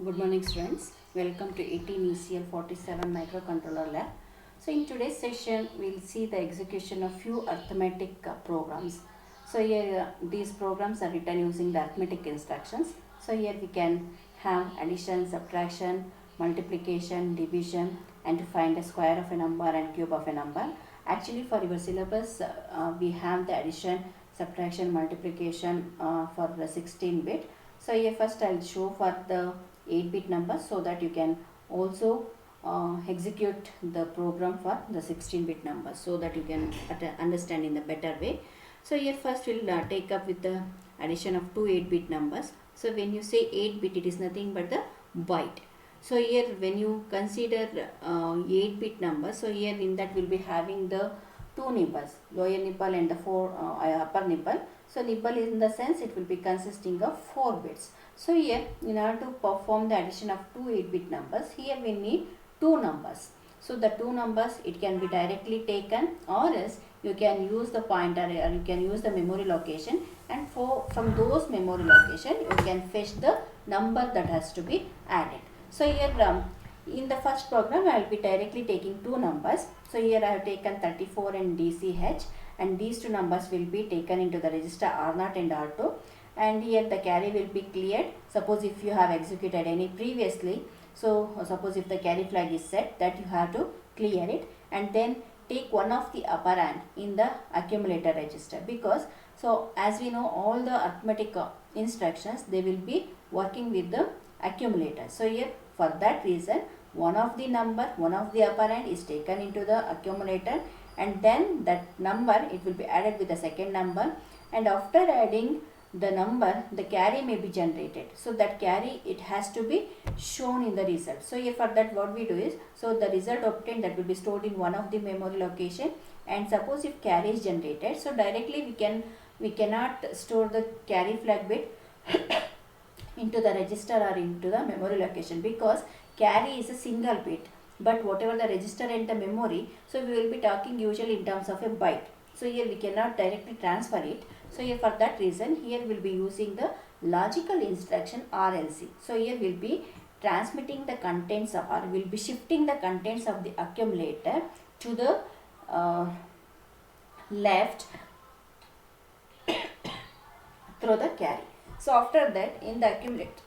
Good morning students. Welcome to 18 ECL 47 microcontroller lab. So in today's session we'll see the execution of few arithmetic programs. So here these programs are written using the arithmetic instructions. So here we can have addition, subtraction, multiplication, division, and to find a square of a number and cube of a number. Actually for your syllabus we have the addition, subtraction, multiplication for the 16-bit. So here first I'll show for the 8-bit number so that you can also execute the program for the 16-bit number so that you can understand in a better way. So here first we'll take up with the addition of two 8-bit numbers. So when you say 8-bit, it is nothing but the byte. So here when you consider 8-bit number, so here in that we'll be having the two nibbles, lower nibble and the upper nibble. So nibble in the sense it will be consisting of 4 bits. So here in order to perform the addition of two 8-bit numbers, here we need two numbers. So the two numbers, it can be directly taken, or else you can use the pointer or you can use the memory location, and from those memory location you can fetch the number that has to be added. So here in the first program I will be directly taking two numbers. So here I have taken 34 and DCH, and these two numbers will be taken into the register R0 and R2, and here the carry will be cleared. Suppose if you have executed any previously, so suppose if the carry flag is set, that you have to clear it and then take one of the operand in the accumulator register, because so as we know all the arithmetic instructions, they will be working with the accumulator. So here for that reason one of the operand is taken into the accumulator, and then that number it will be added with the second number, and after adding the number the carry may be generated. So that carry it has to be shown in the result. So here for that what we do is, so the result obtained that will be stored in one of the memory location, and suppose if carry is generated, so directly we cannot store the carry flag bit into the register or into the memory location, because carry is a single bit, but whatever the register and the memory, so we will be talking usually in terms of a byte. So here we cannot directly transfer it. So here for that reason here we'll be using the logical instruction RLC. So here we'll be transmitting the contents of, or we'll be shifting the contents of the accumulator to the left through the carry. So after that in the accumulator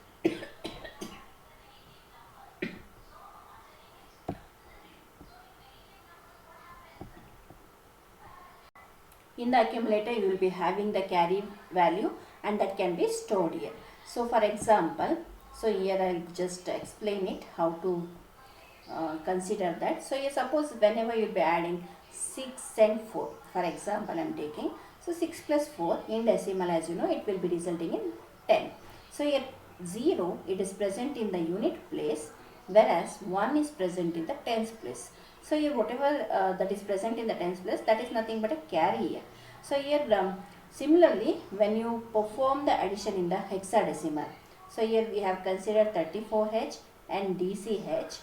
in the accumulator you will be having the carry value, and that can be stored here. So for example, so here I'll just explain it how to consider that. So you suppose whenever you'll be adding 6 and 4, for example I'm taking, so 6 plus 4 in decimal, as you know, it will be resulting in 10. So here 0 it is present in the unit place, whereas 1 is present in the tens place. So here whatever that is present in the tens place, that is nothing but a carry here. So here similarly when you perform the addition in the hexadecimal, so here we have considered 34H and DCH.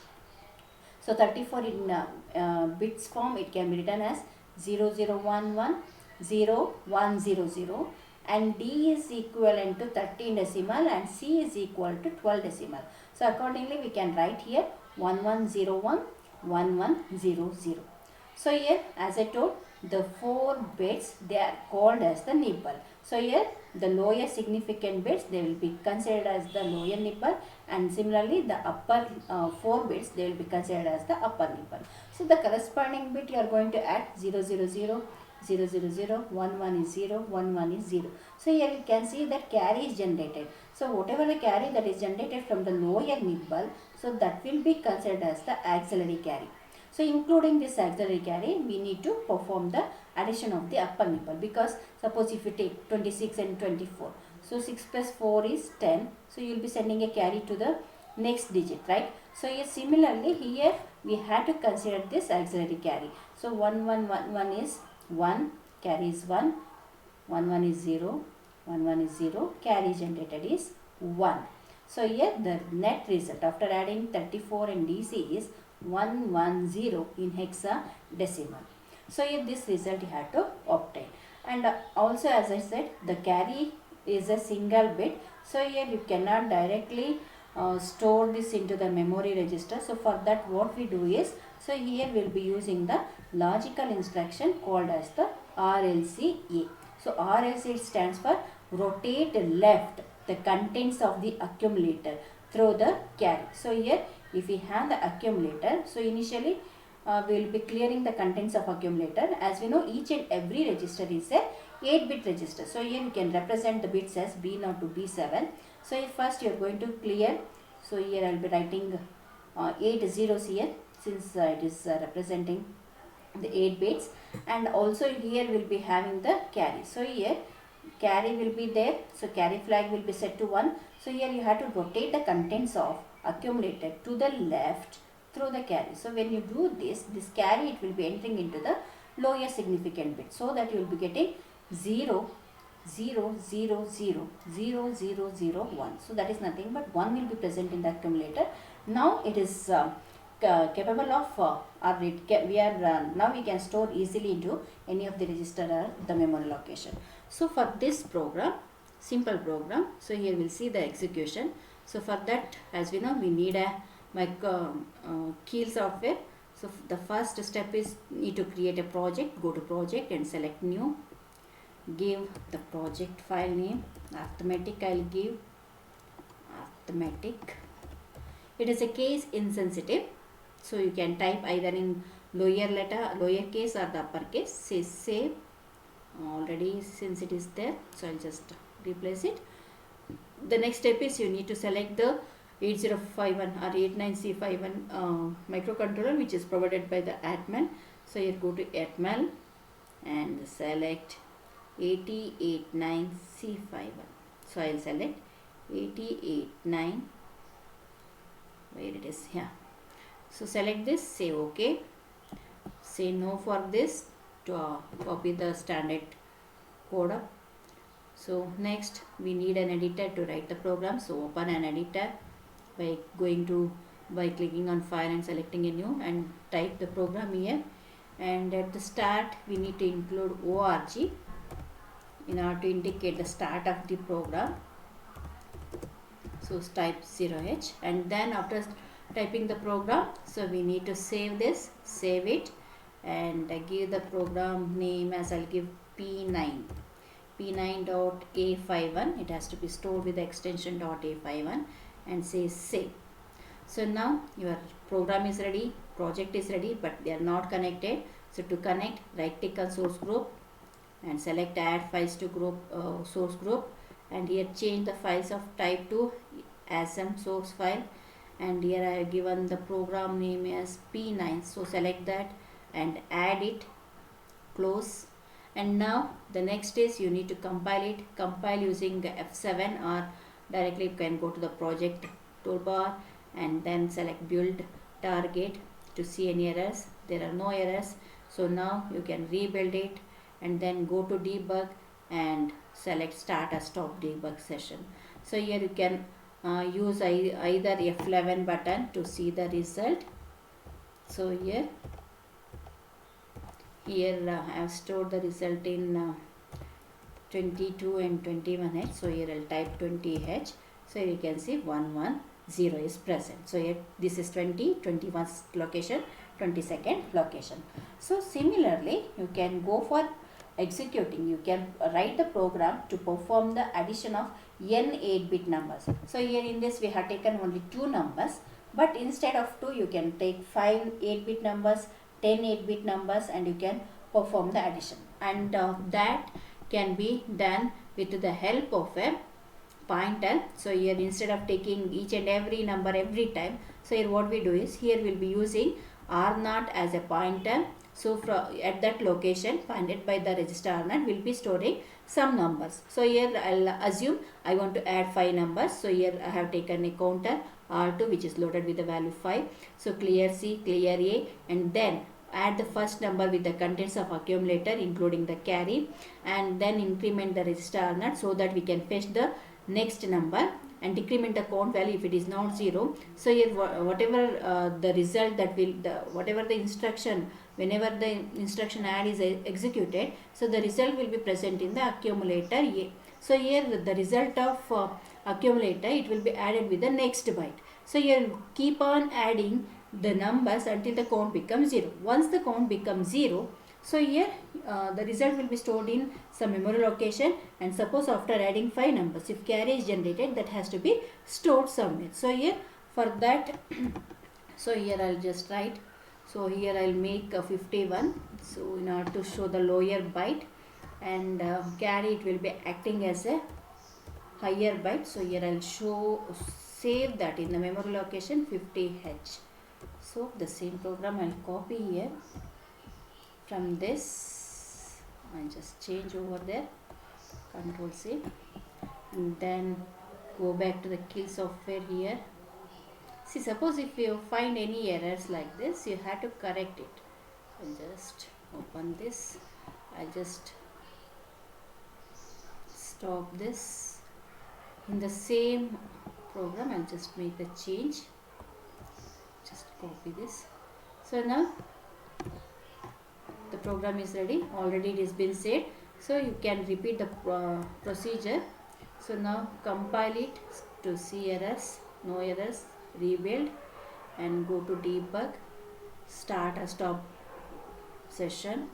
So 34 in bits form it can be written as 0011, 0100, and D is equivalent to 13 decimal and C is equal to 12 decimal. So accordingly we can write here 1101, 1100. So here as I told, the 4 bits they are called as the nibble. So here the lower significant bits they will be considered as the lower nibble, and similarly the upper 4 bits they will be considered as the upper nibble. So the corresponding bit you are going to add 000, 000, 11 is 0, 11 is 0. So here you can see that carry is generated. So whatever the carry that is generated from the lower nibble, so that will be considered as the auxiliary carry. So including this auxiliary carry, we need to perform the addition of the upper nibble, because suppose if you take 26 and 24, so 6 plus 4 is 10, so you will be sending a carry to the next digit, right? So here similarly here we have to consider this auxiliary carry. So 1111 is 1, carry is 1, 11 is 0, 11 is 0, carry generated is 1. So here the net result after adding 34 and DC is 110 in hexadecimal. So here this result you have to obtain. And also as I said, the carry is a single bit. So here you cannot directly store this into the memory register. So for that what we do is, so here we'll be using the logical instruction called as the RLCA. So RLC stands for rotate left the contents of the accumulator through the carry. So here if we have the accumulator, so initially we will be clearing the contents of accumulator. As we know, each and every register is a 8-bit register. So here you can represent the bits as B0 to B7. So if first you are going to clear, so here I will be writing 8 zeros here, since it is representing the 8 bits, and also here will be having the carry. So here carry will be there, so carry flag will be set to 1. So here you have to rotate the contents of accumulator to the left through the carry. So when you do this carry, it will be entering into the lower significant bit, so that you will be getting 0 0 0 0 0 0 0 1. So that is nothing but 1 will be present in the accumulator. Now it is capable of now we can store easily into any of the register or the memory location. So for this program, simple program, so here we'll see the execution. So for that, as we know, we need a Keil software. So the first step is need to create a project. Go to project and select new. Give the project file name arithmetic. I'll give arithmetic. It is a case insensitive, so you can type either in lower case or the uppercase. Say save. Already since it is there, so I'll just replace it. The next step is you need to select the 8051 or 89C51 microcontroller, which is provided by the Atmel. So here go to Atmel and select 8089C51. So I'll select 8089, where it is here. So select this, say OK, say no for this to copy the standard code up. So next we need an editor to write the program. So open an editor by clicking on file and selecting a new, and type the program here. And at the start we need to include org in order to indicate the start of the program. So type 0h, and then after typing the program, so we need to save this, save it, and give the program name as I'll give P9 P9.A51. It has to be stored with the extension .A51, and say save. So now your program is ready, project is ready, but they are not connected. So to connect, right click on source group and select add files to group source group, and here change the files of type to ASM source file, and here I have given the program name as P9. So select that and add it, close. And now the next is you need to compile it. Compile using F7, or directly you can go to the project toolbar and then select build target to see any errors. There are no errors. So now you can rebuild it, and then go to debug and select start or stop debug session. So here you can use either F11 button to see the result. So here I have stored the result in 22 and 21H. So here I'll type 20H. So you can see 110 is present. So here this is 21st location, 22nd location. So similarly, you can go for executing. You can write the program to perform the addition of n 8-bit numbers. So here in this we have taken only 2 numbers, but instead of 2 you can take 5 8-bit numbers, 10 8-bit numbers, and you can perform the addition. And that can be done with the help of a pointer. So here instead of taking each and every number every time, so here what we do is, here we'll be using R0 as a pointer. So at that location pointed by the register R0 will be storing some numbers. So here I'll assume I want to add 5 numbers. So here I have taken a counter R2 which is loaded with the value 5. So clear C, clear A, and then add the first number with the contents of accumulator including the carry, and then increment the register R0 so that we can fetch the next number, and decrement the count value if it is not 0. So here whatever the result that will, whatever the instruction, whenever the instruction add is executed, so the result will be present in the accumulator A. So here the result of accumulator, it will be added with the next byte. So you keep on adding the numbers until the count becomes 0. Once the count becomes 0, so here the result will be stored in some memory location, and suppose after adding 5 numbers, if carry is generated, that has to be stored somewhere. So here for that, so here I'll just write, so here I'll make a 51, so in order to show the lower byte, and carry, it will be acting as a higher byte. So here I'll save that in the memory location 50H. So the same program I'll copy here. From this I'll just change over there, Control C, and then go back to the kill software here. See, suppose if you find any errors like this, you have to correct it. I'll just open this, I'll just stop this. In the same program, I'll just make the change, just copy this. So now the program is ready, already it has been saved. So you can repeat the procedure. So now compile it to see errors, no errors, rebuild, and go to debug, start a stop session.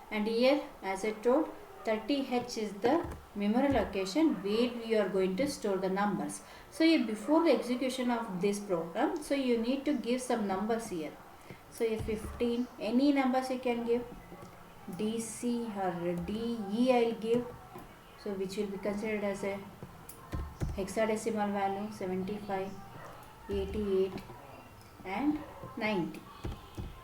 And here, as I told, 30H is the memory location where you are going to store the numbers. So here, before the execution of this program, so you need to give some numbers here. So here 15, any numbers you can give, DC or DE I'll give, so which will be considered as a hexadecimal value, 75, 88 and 90.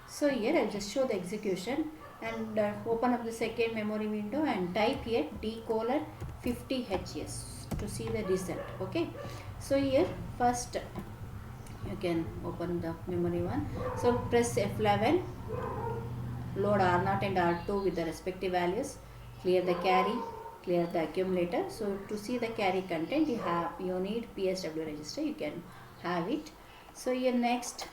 So here I'll just show the execution, and open up the second memory window and type here D:50H to see the result. Okay, so here first you can open the memory one. So press F11, load R0 and R2 with the respective values, clear the carry, clear the accumulator. So to see the carry content, you need PSW register, you can have it. So here next,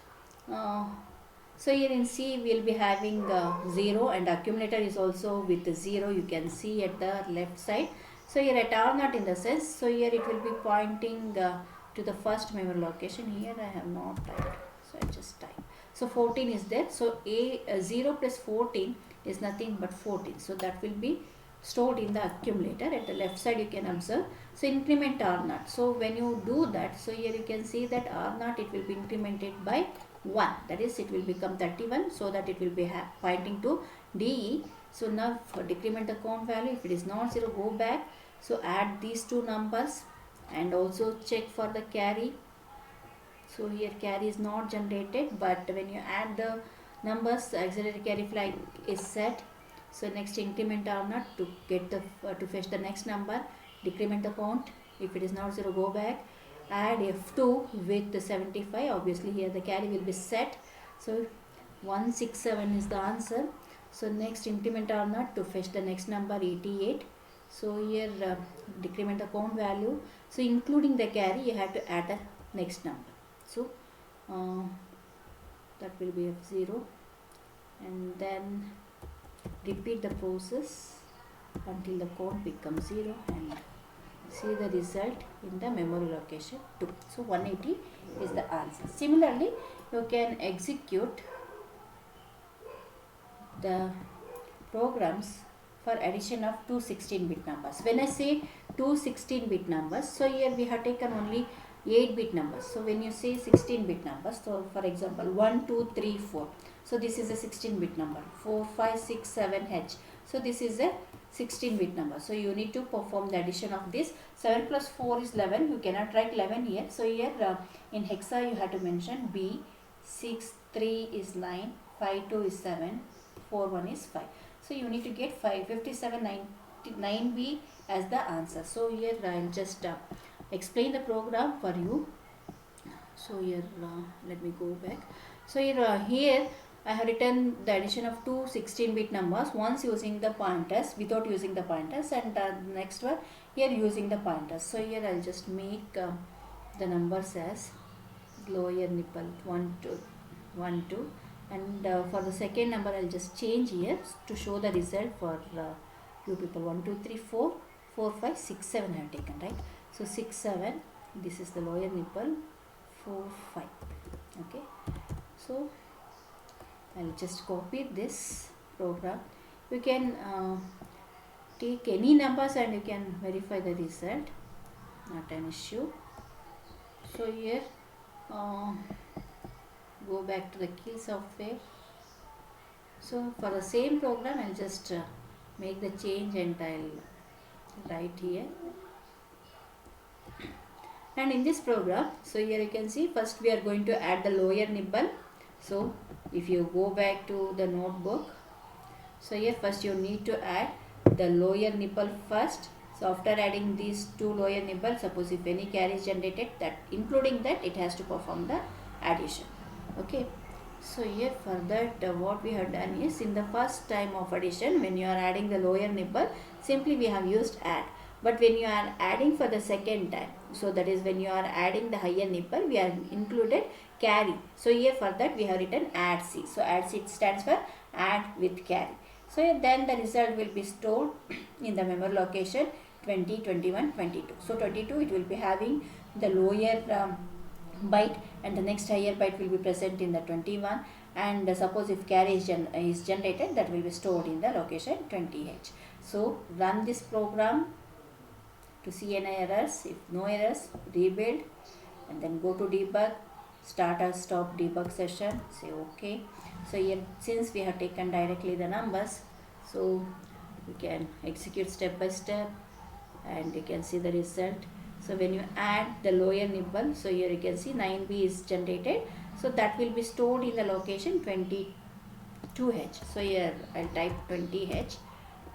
so here in C we will be having 0, and accumulator is also with 0, you can see at the left side. So here at R0 in the sense, so here it will be pointing to the first memory location. Here I have not typed, so I just type. So 14 is there, so 0 plus 14 is nothing but 14, so that will be stored in the accumulator. At the left side you can observe, so increment R0. So when you do that, so here you can see that R0 it will be incremented by 1, that is it will become 31, so that it will be pointing to DE. So now for decrement the count value, if it is not 0, go back, so add these two numbers and also check for the carry. So here carry is not generated, but when you add the numbers, the auxiliary carry flag is set. So next increment R0 to get the to fetch the next number, decrement the count, if it is not 0, go back, add F2 with the 75, obviously here the carry will be set. So 167 is the answer. So next increment R0 to fetch the next number 88. So here decrement the count value, so including the carry you have to add the next number. So that will be F0, and then repeat the process until the count becomes 0 and see the result in the memory location 2. So 180 is the answer. Similarly, you can execute the programs for addition of two 16-bit numbers. When I say two 16-bit numbers, so here we have taken only 8-bit numbers. So when you say 16-bit numbers, so for example 1, 2, 3, 4. So this is a 16-bit number. 4, 5, 6, 7, H. So this is a 16-bit number. So you need to perform the addition of this. 7 plus 4 is 11. You cannot write 11 here. So here in hexa you have to mention B. 6, 3 is 9. 5, 2 is 7. 4, 1 is 5. So you need to get 57, 9B as the answer. So here I will just explain the program for you. So here let me go back. So here I have written the addition of two 16-bit numbers, once using the pointers, without using the pointers, and the next one here using the pointers. So here I'll just make the numbers as lower nipple 1, 2, 1, 2, and for the second number I'll just change here to show the result for you people. 1, 2, 3, 4, 4, 5, 6, 7 I have taken, right? So 6, 7, this is the lower nipple 4 5. Okay, so I'll just copy this program. You can take any numbers and you can verify the result, not an issue. So here go back to the Keel software. So for the same program I'll just make the change and I'll write here. And in this program, so here you can see first we are going to add the lower nibble. So if you go back to the notebook, so here first you need to add the lower nibble first. So after adding these two lower nibbles, suppose if any carry is generated, that including that it has to perform the addition. Okay, so here for that what we have done is, in the first time of addition, when you are adding the lower nibble, simply we have used add. But when you are adding for the second time, so that is when you are adding the higher nipple, we have included carry. So here for that we have written add C. So add C stands for add with carry. So then the result will be stored in the memory location 20, 21, 22. So 22 it will be having the lower byte, and the next higher byte will be present in the 21, and suppose if carry is generated, that will be stored in the location 20H. So run this program to see any errors. If no errors, rebuild and then go to debug, start or stop debug session, say OK. So here since we have taken directly the numbers, so we can execute step by step and you can see the result. So when you add the lower nibble, so here you can see 9B is generated, so that will be stored in the location 22H. So here I'll type 20H.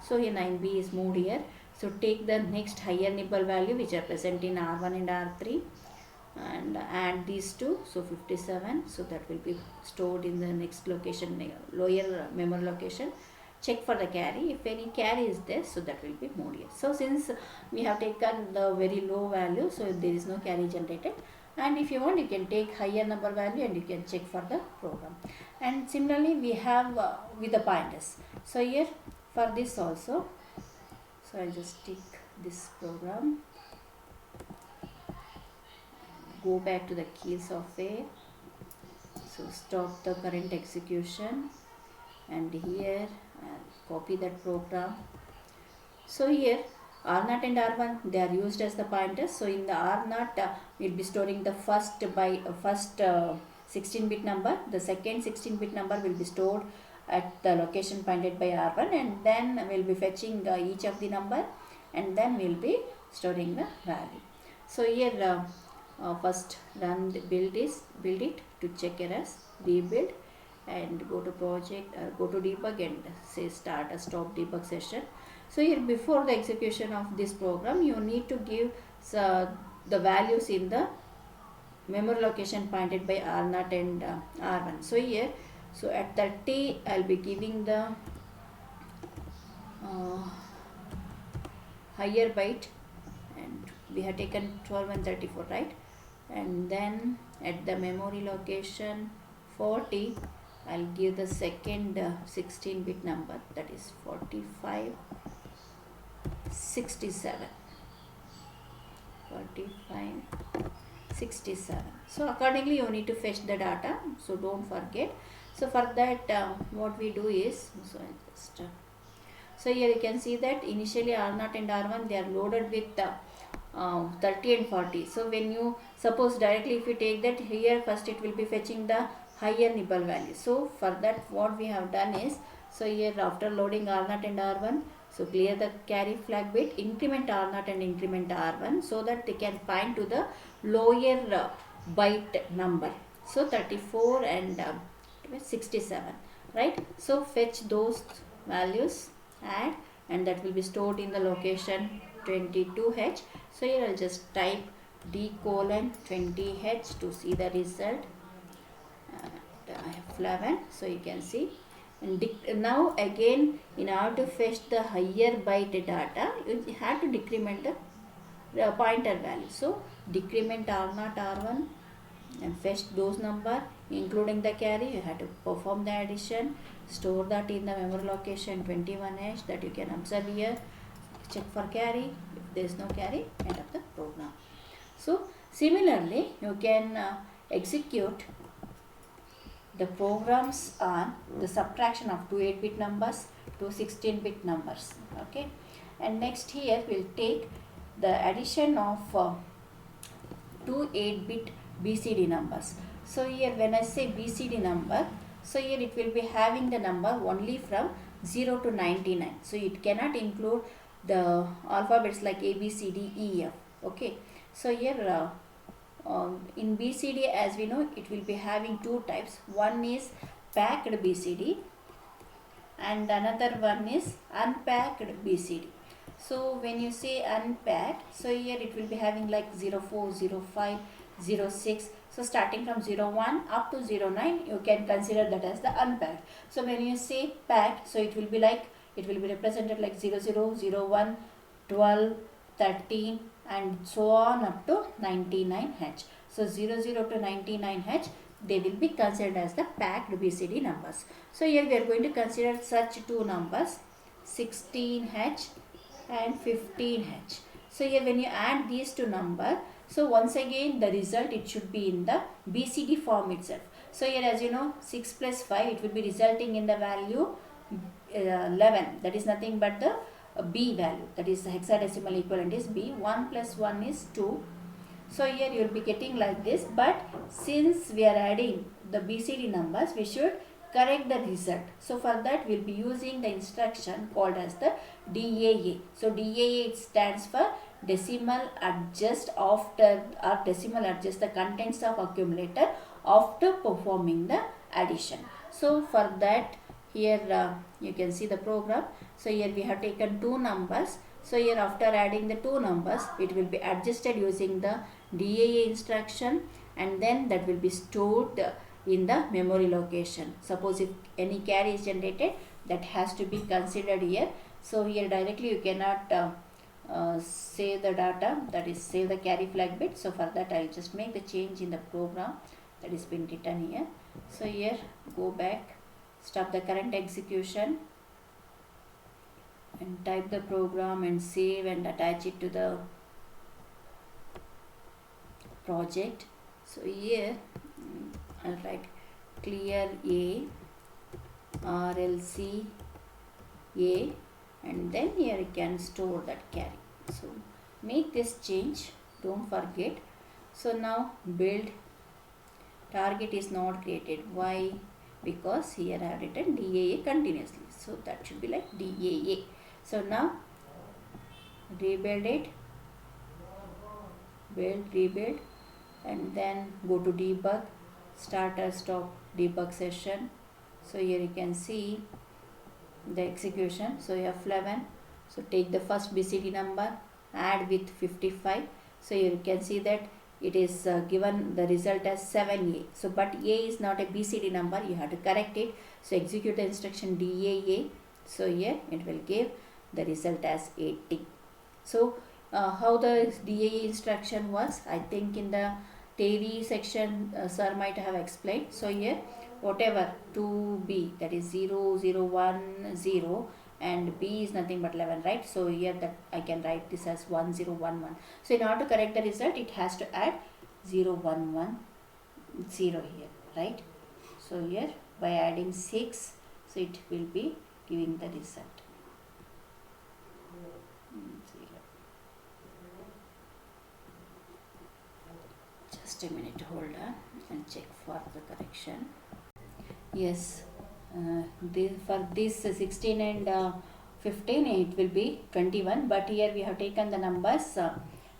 So here 9B is moved here. So take the next higher nibble value which are present in R1 and R3 and add these two, so 57. So that will be stored in the next location, lower memory location. Check for the carry. If any carry is there, so that will be moved here. So since we have taken the very low value, so there is no carry generated. And if you want, you can take higher number value and you can check for the program. And similarly we have with the pointers. So here for this also, so I'll just take this program, go back to the Keel software, so stop the current execution, and here I'll copy that program. So here R0 and R1 they are used as the pointers. So in the R0 we'll be storing the first 16-bit number, the second 16-bit number will be stored at the location pointed by R1, and then we'll be fetching each of the number and then we'll be storing the value. So here first run the build it to check errors, rebuild and go to project, go to debug and say start or stop debug session. So here before the execution of this program, you need to give the values in the memory location pointed by R0 and R1. So here, so at 30 I'll be giving the higher byte, and we have taken 12 and 34, right? And then at the memory location 40 I'll give the second 16-bit number, that is 45 67. 45 67. So accordingly you need to fetch the data, so don't forget. So for that what we do is, so I just so here you can see that initially R0 and R1 they are loaded with 30 and 40. So when you suppose directly if you take that, here first it will be fetching the higher nibble value. So for that what we have done is, so here after loading R0 and R1, so clear the carry flag bit, increment R0 and increment R1 so that they can point to the lower byte number. So 34 and 67, right? So fetch those values, add, and that will be stored in the location 22H. So here I'll just type D:20H to see the result. I have 11, so you can see. And now again, in order to fetch the higher byte data, you have to decrement the pointer value. So decrement R0, R1 and fetch those number including the carry. You have to perform the addition, store that in the memory location 21H that you can observe here. Check for carry. If there is no carry, end of the program. So Similarly, you can execute the programs on the subtraction of two 8-bit numbers, two 16-bit numbers. Okay, and next here we'll take the addition of two 8-bit BCD numbers. So here when I say BCD number, so here it will be having the number only from 0 to 99. So it cannot include the alphabets like A, B, C, D, E, F. Okay, so here in BCD, as we know, it will be having two types. One is packed BCD and another one is unpacked BCD. So when you say unpacked, so here it will be having like 04, 05, 06. So starting from 01 up to 09, you can consider that as the unpacked. So when you say packed, so it will be like, it will be represented like 00, 01, 12, 13 and so on up to 99H. So 00 to 99H, they will be considered as the packed BCD numbers. So here we are going to consider such two numbers, 16H and 15H. So here when you add these two numbers, so once again the result, it should be in the BCD form itself. So here, as you know, 6 plus 5, it will be resulting in the value 11. That is nothing but the B value, that is the hexadecimal equivalent is B. 1 plus 1 is 2. So here you will be getting like this, but since we are adding the BCD numbers, we should correct the result. So for that we will be using the instruction called as the DAA. So DAA, it stands for decimal adjust after, or decimal adjust the contents of accumulator after performing the addition. So for that, here you can see the program. So here we have taken two numbers. So here after adding the two numbers, it will be adjusted using the DAA instruction, and then that will be stored in the memory location. Suppose if any carry is generated, that has to be considered here. So here directly you cannot save the data, that is save the carry flag bit. So for that I will just make the change in the program that is been written here. So here go back, stop the current execution and type the program and save and attach it to the project. So here I'll write clear A, RLC A, and then here you can store that carry. So make this change, don't forget. So now build, target is not created. Why? Because here I have written DAA continuously. So that should be like DAA. So now rebuild it, build, rebuild, and then go to debug, start or stop debug session. So here you can see the execution. So you have 11. So take the first BCD number, add with 55. So here you can see that it is given the result as 7A. So but A is not a BCD number, you have to correct it. So execute the instruction DAA. So here it will give the result as 80. So how the DAA instruction was, I think in the theory section sir might have explained. So here whatever 2B, that is 0, 0, 1, 0, and B is nothing but 11, right? So here that I can write this as 1, 0, 1, 1. So in order to correct the result, it has to add 0, 1, 1, 0 here, right? So here by adding 6, so it will be giving the result 0. Just a minute, hold on and check for the correction. Yes, for this 16 and 15 it will be 21, but here we have taken the numbers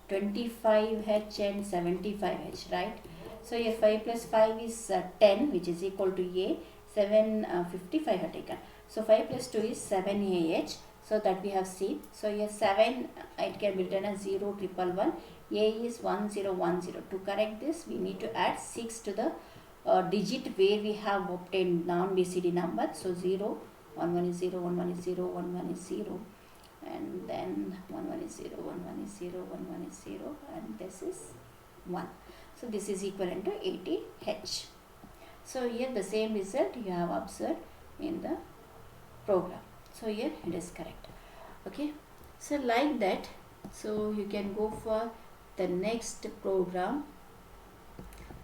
25H and 75H, right? So here 5 plus 5 is 10, which is equal to A. 55 have taken. So 5 plus 2 is 7AH. So that we have seen. So here 7, it can be written as 0, 111. A is 1010. To correct this, we need to add 6 to the digit where we have obtained non-BCD number. So 0, 1 1 is 0, 1 1 is 0, 1 1 is 0, and then 1 1 is 0, 1 1 is 0, 1 1 is 0, and this is 1. So this is equivalent to 80H. So here the same result you have observed in the program. So here it is correct. Okay. So like that, so you can go for the next program,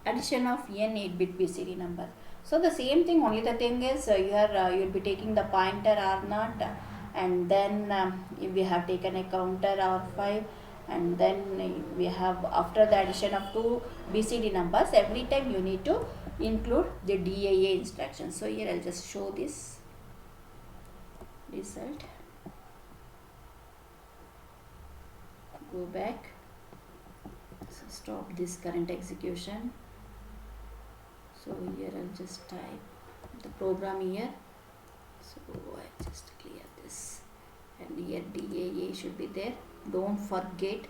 addition of n 8-bit BCD number. So the same thing, only the thing is here you will be taking the pointer R0, and then we have taken a counter R5, and then we have, after the addition of two BCD numbers, every time you need to include the DAA instruction. So here I'll just show this result. Go back, so stop this current execution. So here I'll just type the program here. So I just clear this, and here DAA should be there. Don't forget,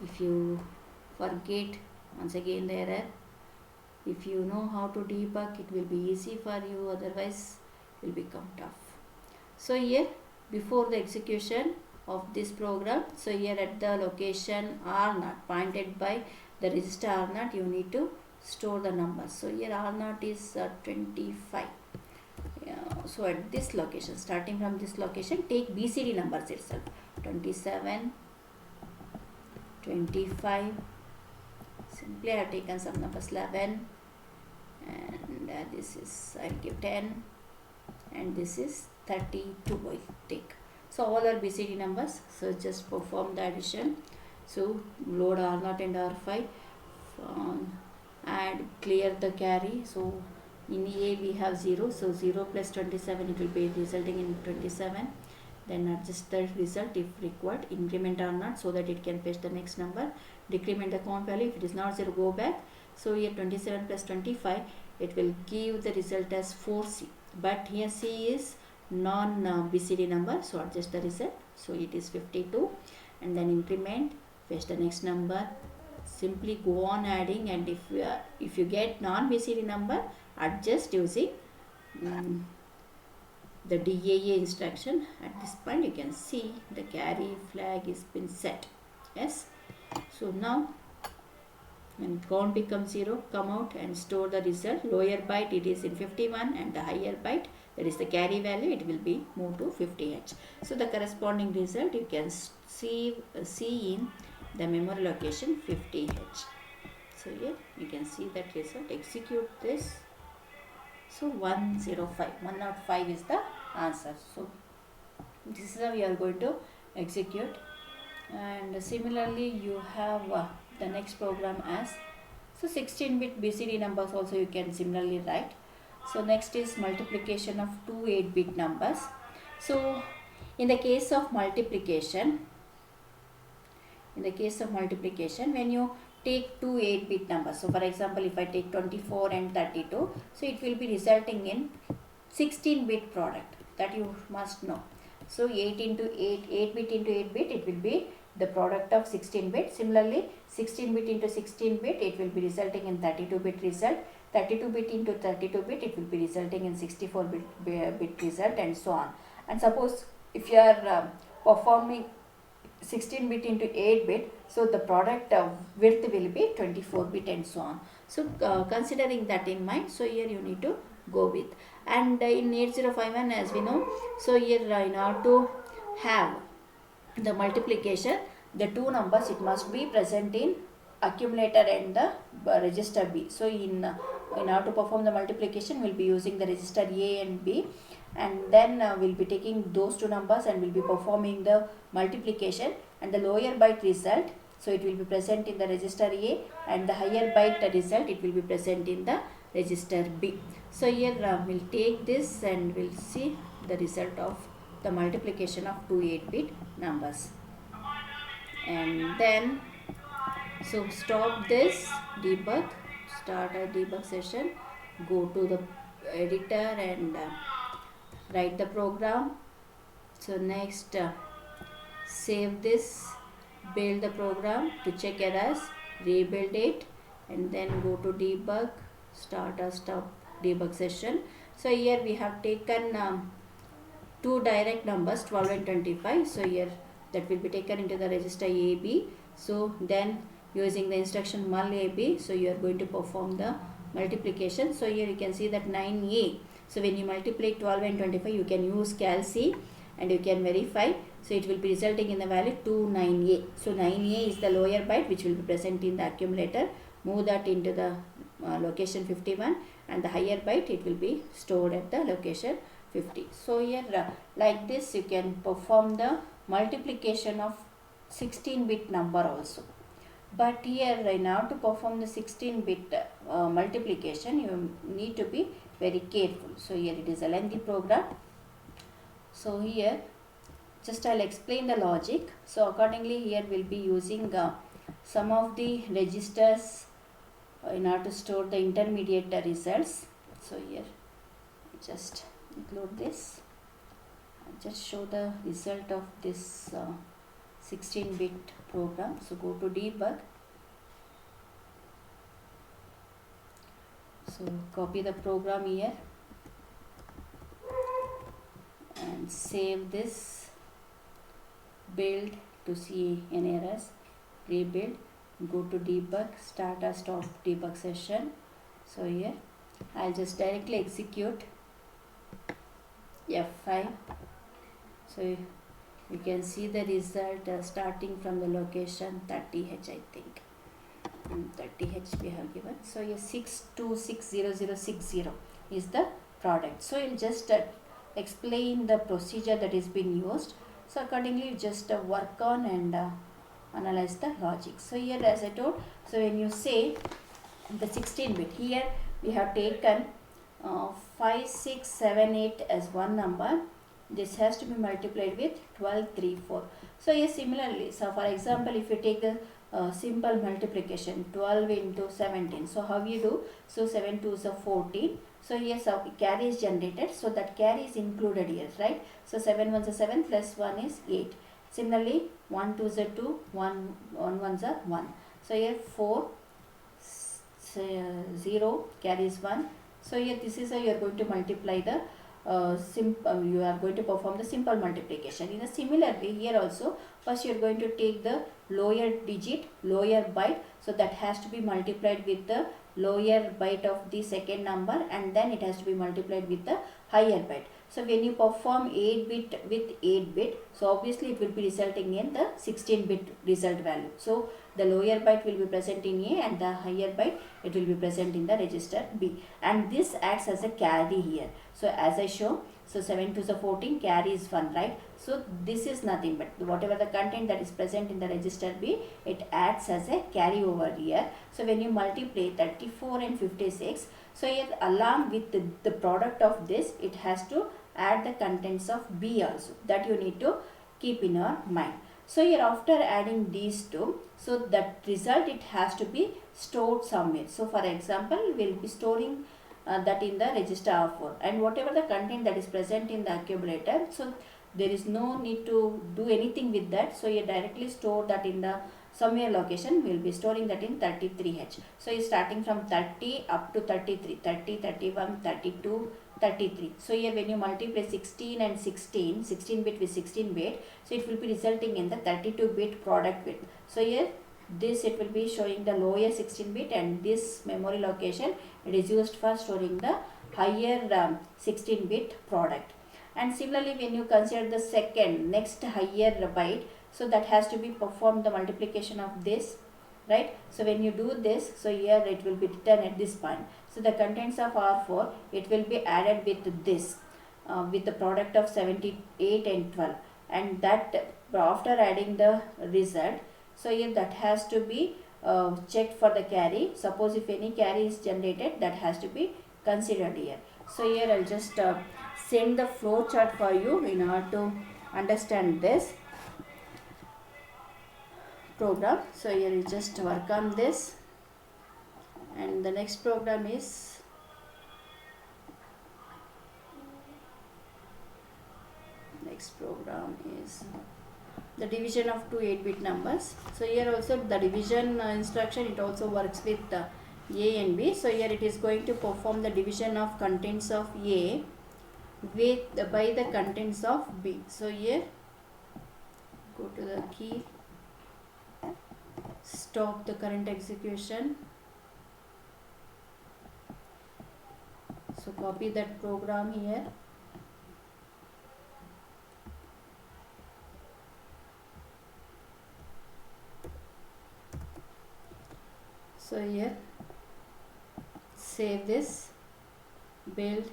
if you forget, once again the error. If you know how to debug, it will be easy for you, otherwise it will become tough. So here, before the execution of this program, so here at the location R0 pointed by the register R0, you need to store the numbers. So here R0 is 25. So at this location, starting from this location, take BCD numbers itself, 27, 25, simply I have taken some numbers, 11, and this is, I'll give 10, and this is 32 will take. So all are BCD numbers, so just perform the addition. So load R0 and R5, add, clear the carry. So in A we have 0, so 0 plus 27, it will be resulting in 27. Then adjust the result if required, increment R0 so that it can fetch the next number, decrement the count value. If it is not 0, go back. So here 27 plus 25, it will give the result as 4C, but here C is non BCD number, so adjust the result, so it is 52, and then increment, fetch the next number, simply go on adding, and if you get non BCD number, adjust using the DAA instruction. At this point you can see the carry flag is been set. Yes, so now when count becomes 0, come out and store the result. Lower byte it is in 51, and the higher byte, that is the carry value, it will be moved to 50H. So the corresponding result you can see in the memory location 50H. So here you can see that result. Execute this. So 105 is the answer. So this is how we are going to execute. And similarly you have the next program as, so 16-bit BCD numbers also you can similarly write. So next is multiplication of two 8-bit numbers. So in the case of multiplication, when you take two 8-bit numbers, so for example if I take 24 and 32, so it will be resulting in 16-bit product, that you must know. So 8 into 8 bit into 8 bit, it will be the product of 16 bit. Similarly 16 bit into 16 bit, it will be resulting in 32 bit result. 32 bit into 32 bit, it will be resulting in 64 bit result, and so on. And suppose if you are performing 16 bit into 8 bit, so the product width will be 24 bit, and so on. So considering that in mind, so here you need to go with. And in 8051, as we know, so here in order to have the multiplication, the two numbers, it must be present in accumulator and the register B. So in order to perform the multiplication, we'll be using the register A and B, and then we'll be taking those two numbers and we'll be performing the multiplication, and the lower byte result, so it will be present in the register A, and the higher byte result, it will be present in the register B. So here we'll take this and we'll see the result of the multiplication of two 8-bit numbers. And then, so stop this, debug, start a debug session, go to the editor and write the program. So next save this, build the program to check errors, rebuild it, and then go to debug, start a stop debug session. So here we have taken two direct numbers, 12 and 25. So here that will be taken into the register AB. So then using the instruction mul AB, so you are going to perform the multiplication. So here you can see that 9A. So when you multiply 12 and 25, you can use cal C and you can verify. So it will be resulting in the value 29A. So 9A is the lower byte which will be present in the accumulator. Move that into the location 51, and the higher byte it will be stored at the location 50. So here like this you can perform the multiplication of 16-bit number also. But here in order to perform the 16-bit multiplication, you need to be very careful. So here it is a lengthy program. So here just I'll explain the logic. So accordingly here we'll be using some of the registers in order to store the intermediate results. So here just include this. I'll just show the result of this 16-bit program. So go to debug. So copy the program here and save this, build to see any errors, rebuild, go to debug, start or stop debug session. So here I'll just directly execute F5. So you can see the result starting from the location 30H, I think. 30H we have given. So here 626060 is the product. So you'll just explain the procedure that is being used. So accordingly you just work on and analyze the logic. So here as I told, so when you say the 16-bit, here we have taken 5, 6, 7, 8 as one number. This has to be multiplied with 12, 3, 4. So here similarly, so for example, if you take the simple multiplication 12 into 17, so how you do? So 7 2s are 14. So here carry is generated, so that carry is included here, right? So 7 1s are 7 plus 1 is 8. Similarly 1 2s are 2, 1 1s are 1. So here 4 0 carries 1. So here this is how you are going to multiply the you are going to perform the simple multiplication. In a similar way here also, first you are going to take the lower digit, lower byte, so that has to be multiplied with the lower byte of the second number, and then it has to be multiplied with the higher byte. So when you perform 8-bit with 8-bit, so obviously it will be resulting in the 16-bit result value. So the lower byte will be present in A and the higher byte it will be present in the register B, and this acts as a carry here. So as I show, so 7 to the 14, carry is 1, right? So this is nothing but whatever the content that is present in the register B, it acts as a carry over here. So when you multiply 34 and 56, so here along with the product of this, it has to add the contents of B also, that you need to keep in your mind. So here after adding these two, so that result it has to be stored somewhere. So for example, we will be storing that in the register R4, and whatever the content that is present in the accumulator, so there is no need to do anything with that. So you directly store that in the somewhere location. We will be storing that in 33H. So you starting from 30 up to 33, 30, 31, 32, 33. So here when you multiply 16 and 16, 16-bit with 16-bit, so it will be resulting in the 32-bit product bit. So here this it will be showing the lower 16-bit, and this memory location it is used for storing the higher 16-bit product. And similarly when you consider the second next higher byte, so that has to be performed the multiplication of this, right? So when you do this, so here it will be written at this point. So the contents of R4 it will be added with this with the product of 78 and 12, and that after adding the result, so here that has to be checked for the carry. Suppose if any carry is generated, that has to be considered here. So here I'll just send the flow chart for you in order to understand this program. So here you just work on this, and the next program is the division of two 8-bit numbers. So here also the division instruction, it also works with A and B. So here it is going to perform the division of contents of A with by the contents of B. So here go to the key, stop the current execution. So copy that program here, So here save this, build,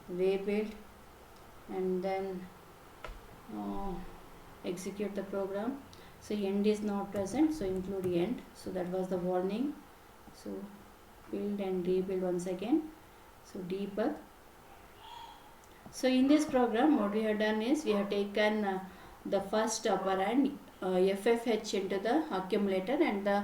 rebuild, and then execute the program. So end is not present, so include end. So that was the warning. So build and rebuild once again. So debug. So in this program what we have done is we have taken the first operand FFH into the accumulator, and the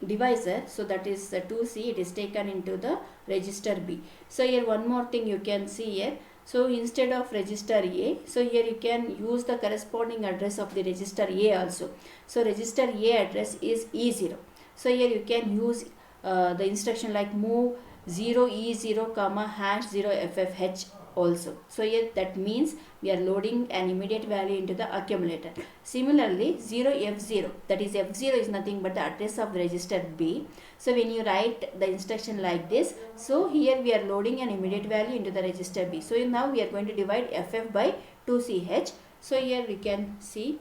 divisor, so that is 2C, it is taken into the register B. So here one more thing you can see here. So instead of register A, so here you can use the corresponding address of the register A also. So register A address is E0. So here you can use the instruction like move 0E0 comma hash 0FFH also. So here that means we are loading an immediate value into the accumulator. Similarly 0F0, that is F0 is nothing but the address of the register B. So when you write the instruction like this, so here we are loading an immediate value into the register B. So now we are going to divide FF by 2CH. So here we can see.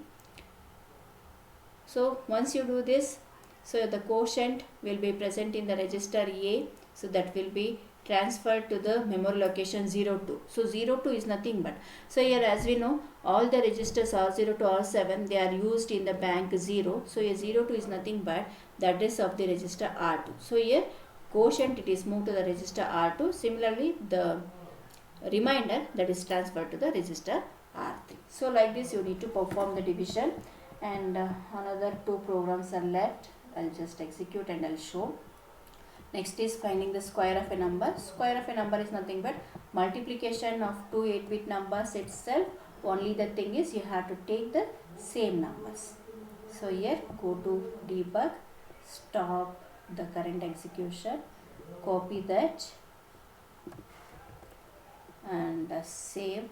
So once you do this, so the quotient will be present in the register A. So that will be transferred to the memory location 02. So 02 is nothing but, so here as we know all the registers R0 to R7 they are used in the bank 0. So here 02 is nothing but the address of the register R2. So here quotient it is moved to the register R2. Similarly the remainder that is transferred to the register R3. So like this you need to perform the division, and another 2 programs are left. I'll just execute and I'll show. Next is finding the square of a number. Square of a number is nothing but multiplication of two 8-bit numbers itself. Only the thing is you have to take the same numbers. So here go to debug, stop the current execution, copy that and save,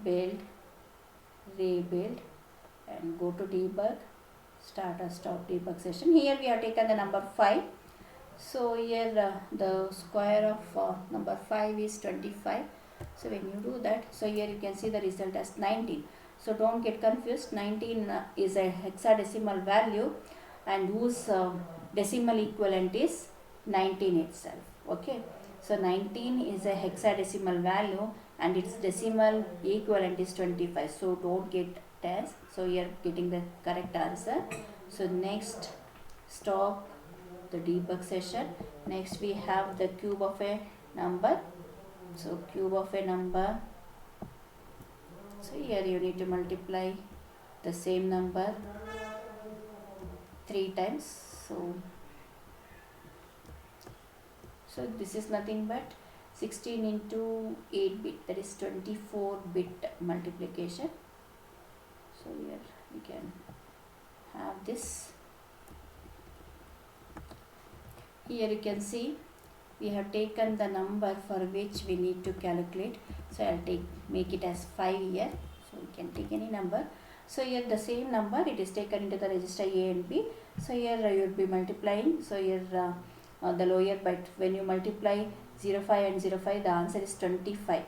build, rebuild, and go to debug, start or stop debug session. Here we have taken the number 5. So here the square of number 5 is 25. So when you do that, so here you can see the result as 19. So don't get confused. 19 is a hexadecimal value and whose decimal equivalent is 19 itself. Okay. So 19 is a hexadecimal value and its decimal equivalent is 25. So don't get test. So you are getting the correct answer. So next, stop the debug session. Next we have the cube of a number. So cube of a number. So here you need to multiply the same number 3 times. So this is nothing but 16 into 8 bit, that is 24 bit multiplication. So here we can have this. Here you can see we have taken the number for which we need to calculate. So I'll make it as 5 here. So we can take any number. So here the same number it is taken into the register A and B. So here you will be multiplying. So here the lower byte, when you multiply 05 and 05, the answer is 25.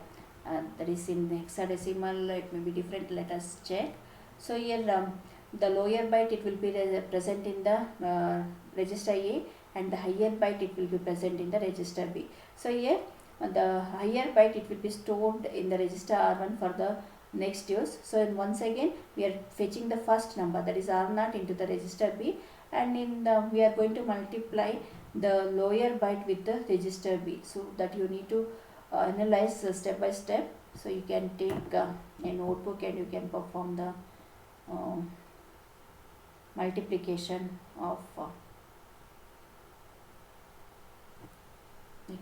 That is in the hexadecimal, it may be different, let us check. So here the lower byte it will be present in the register A, and the higher byte it will be present in the register B. So here the higher byte it will be stored in the register R1 for the next use. So once again we are fetching the first number, that is R0 into the register B, and we are going to multiply the lower byte with the register B. So that you need to analyze step by step. So you can take a notebook and you can perform the multiplication of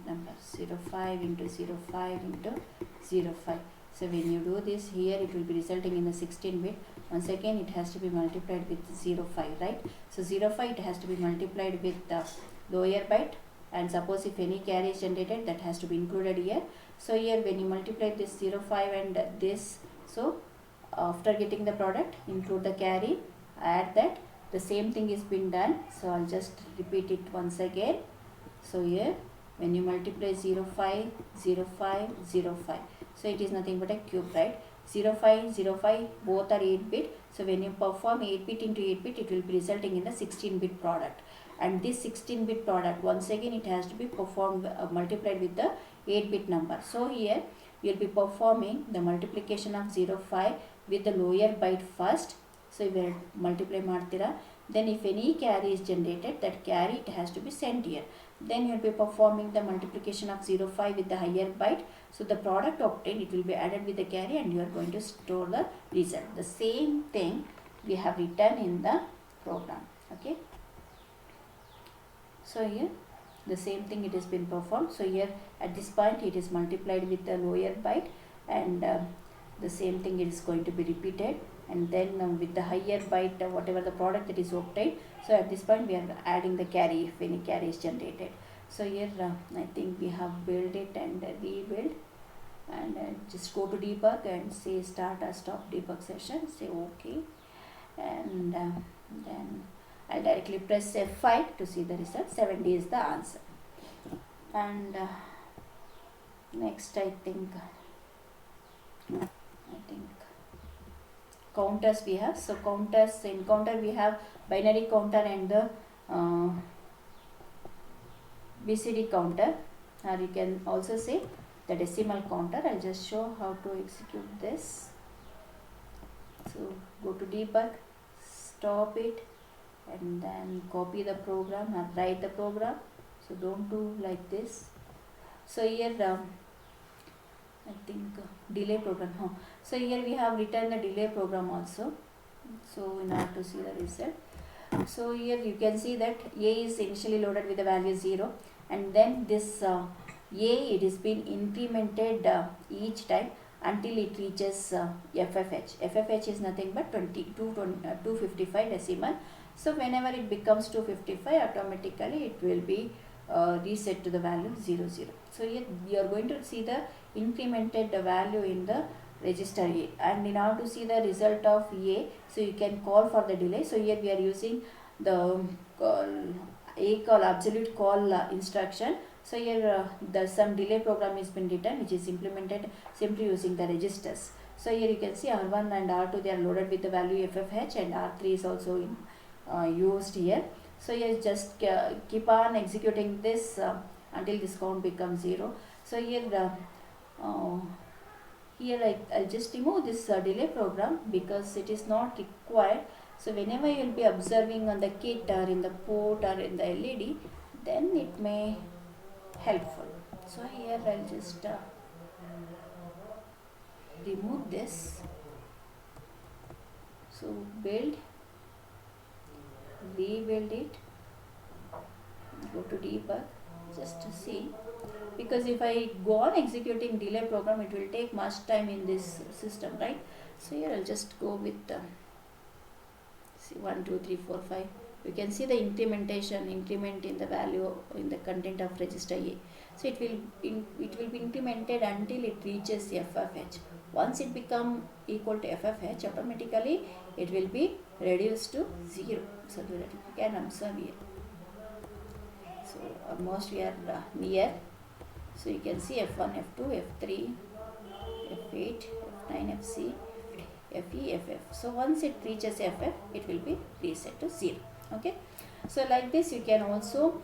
number 05 into 05 into 05. So when you do this, here it will be resulting in the 16 bit. Once again it has to be multiplied with 05, right? So 05 it has to be multiplied with the lower byte, and suppose if any carry is generated, that has to be included here. So here when you multiply this 05 and this, so after getting the product, include the carry, add that. The same thing is been done. So I'll just repeat it once again. So here when you multiply 05, 05, 05, so it is nothing but a cube, right? 0505 both are 8 bit. So when you perform 8 bit into 8 bit, it will be resulting in the 16 bit product, and this 16 bit product, once again it has to be performed multiplied with the 8 bit number. So here you will be performing the multiplication of 05 with the lower byte first. So you will multiply ಮಾಡ್ತೀರಾ. Then if any carry is generated, that carry it has to be sent here. Then you will be performing the multiplication of 05 with the higher byte. So the product obtained, it will be added with the carry, and you are going to store the result. The same thing we have written in the program. Okay. So here the same thing it has been performed. So here at this point it is multiplied with the lower byte, and the same thing it is going to be repeated, and then with the higher byte whatever the product that is obtained. So at this point we are adding the carry if any carry is generated. So here I think we have built it and rebuild, and just go to debug and say start or stop debug session, say okay, and then I'll directly press F5 to see the result. 70 is the answer. And next I think counters we have. So counters, in counter we have binary counter and the BCD counter, or you can also say the decimal counter. I'll just show how to execute this. So go to debug, stop it, and then copy the program and write the program. So don't do like this. So here I think delay program. So here we have written the delay program also. So in order to see the result, so here you can see that A is initially loaded with the value 0, and then this A, it is been incremented each time until it reaches FFH. FFH is nothing but 255 decimal. So whenever it becomes 255, automatically it will be reset to the value 00. So here we are going to see the incremented value in the register A, and in order to see the result of A, so you can call for the delay. So here we are using the call absolute call instruction. So here some delay program has been written, which is implemented simply using the registers. So here you can see R1 and R2, they are loaded with the value FFH, and R3 is also used here. So here just keep on executing this until this count becomes 0. So here I'll just remove this delay program because it is not required. So whenever you will be observing on the kit or in the port or in the LED, then it may helpful. So here I'll just remove this. So build, rebuild it, go to debug just to see, because if I go on executing delay program, it will take much time in this system, right? So here I'll just go with see 1 2 3 4 5. You can see the increment in the value in the content of register A. So it will be incremented until it reaches FFH. Once it become equal to FFH, automatically it will be reduced to 0. So that you can observe here. So almost we are near. So you can see F1, F2, F3, F8, F9, FC, FE, FF. So once it reaches FF, it will be reset to 0. Okay. So like this you can also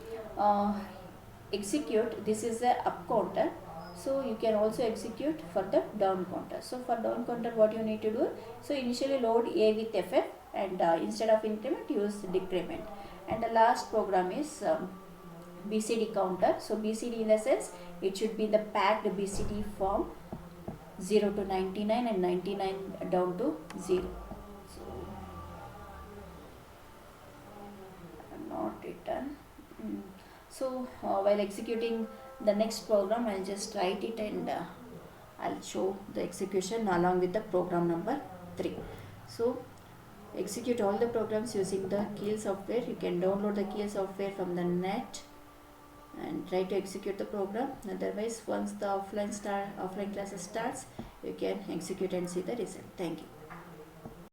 execute. This is the up counter. So you can also execute for the down counter. So for down counter, what you need to do? So initially load A with FF, and instead of increment use decrement. And the last program is BCD counter. So BCD in the sense it should be the packed BCD form 0 to 99 and 99 down to 0. So not written. So while executing the next program, I'll just write it and I'll show the execution along with the program number 3. So execute all the programs using the Keil software. You can download the Keil software from the net and try to execute the program. Otherwise, once the offline classes starts, you can execute and see the result. Thank you.